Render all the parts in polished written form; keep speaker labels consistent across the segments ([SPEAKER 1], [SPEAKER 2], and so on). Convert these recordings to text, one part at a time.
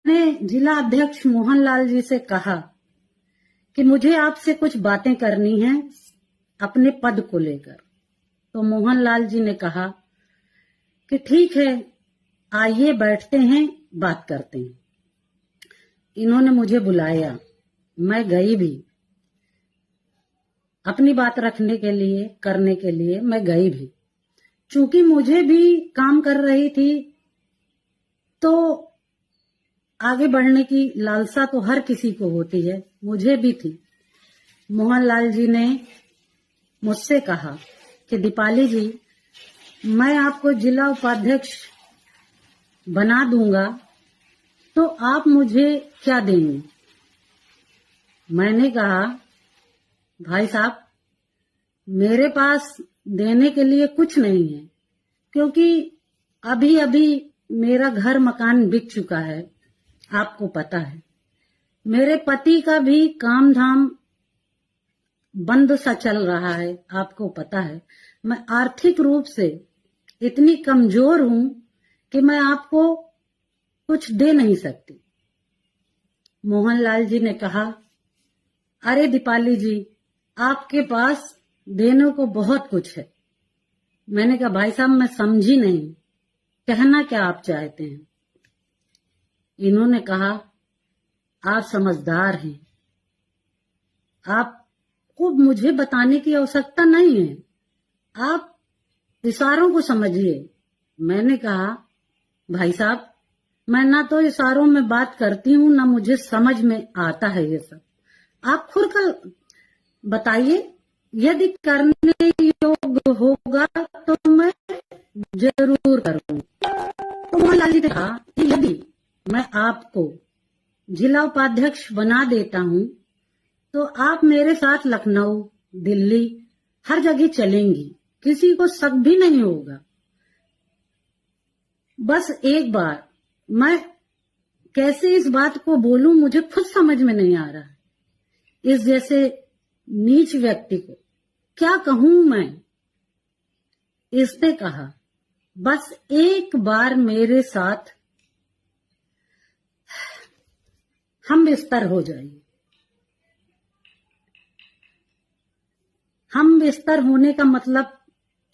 [SPEAKER 1] ने जिला अध्यक्ष मोहनलाल जी से कहा कि मुझे आपसे कुछ बातें करनी हैं अपने पद को लेकर। तो मोहनलाल जी ने कहा कि ठीक है, आइए बैठते हैं, बात करते हैं। इन्होंने मुझे बुलाया, मैं गई भी अपनी बात रखने के लिए, करने के लिए मैं गई भी। चूंकि मुझे भी काम कर रही थी तो आगे बढ़ने की लालसा तो हर किसी को होती है, मुझे भी थी। मोहनलाल जी ने मुझसे कहा कि दीपाली जी, मैं आपको जिला उपाध्यक्ष बना दूंगा, तो आप मुझे क्या देंगे? मैंने कहा, भाई साहब, मेरे पास देने के लिए कुछ नहीं है, क्योंकि अभी अभी मेरा घर मकान बिक चुका है, आपको पता है। मेरे पति का भी काम धाम बंद सा चल रहा है, आपको पता है। मैं आर्थिक रूप से इतनी कमजोर हूं कि मैं आपको कुछ दे नहीं सकती। मोहनलाल जी ने कहा, अरे दीपाली जी, आपके पास देने को बहुत कुछ है। मैंने कहा, भाई साहब, मैं समझी नहीं, कहना क्या आप चाहते हैं? इन्होंने कहा, आप समझदार हैं, आपको मुझे बताने की आवश्यकता नहीं है, आप इशारों को समझिए। मैंने कहा, भाई साहब, मैं ना तो इशारों में बात करती हूँ, ना मुझे समझ में आता है ये सब। आप खुद का बताइए, यदि करने योग्य होगा तो मैं जरूर करूंगा। तो मोहनलाल जी ने कहा कि यदि मैं आपको जिला उपाध्यक्ष बना देता हूं तो आप मेरे साथ लखनऊ, दिल्ली, हर जगह चलेंगी, किसी को शक भी नहीं होगा। बस एक बार मैं कैसे इस बात को बोलूं, मुझे खुद समझ में नहीं आ रहा। इस जैसे नीच व्यक्ति को क्या कहूं मैं? इसने कहा, बस एक बार मेरे साथ हम बिस्तर हो जाइए। हम बिस्तर होने का मतलब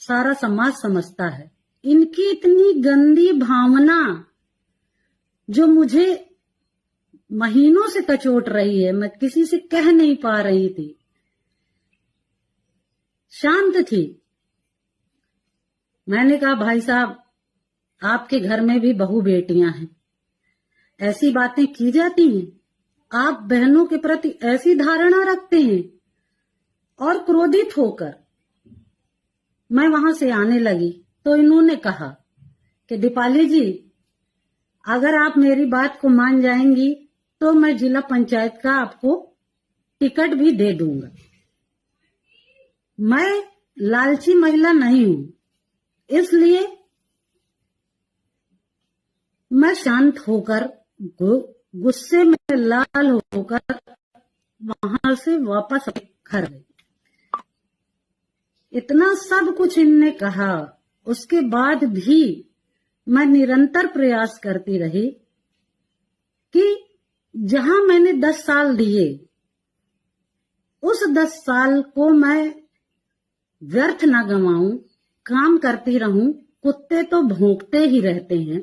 [SPEAKER 1] सारा समाज समझता है। इनकी इतनी गंदी भावना जो मुझे महीनों से कचोट रही है, मैं किसी से कह नहीं पा रही थी, शांत थी। मैंने कहा, भाई साहब, आपके घर में भी बहू बेटियां हैं, ऐसी बातें की जाती हैं? आप बहनों के प्रति ऐसी धारणा रखते हैं? और क्रोधित होकर मैं वहां से आने लगी तो इन्होंने कहा कि दीपाली जी, अगर आप मेरी बात को मान जाएंगी तो मैं जिला पंचायत का आपको टिकट भी दे दूंगा। मैं लालची महिला नहीं हूं, इसलिए मैं शांत होकर, गुस्से में लाल होकर वहां से वापस घर गई। इतना सब कुछ इनने कहा, उसके बाद भी मैं निरंतर प्रयास करती रही कि जहां मैंने 10 साल दिए, उस 10 साल को मैं व्यर्थ ना गंवाऊं, काम करती रहूं। कुत्ते तो भौंकते ही रहते हैं,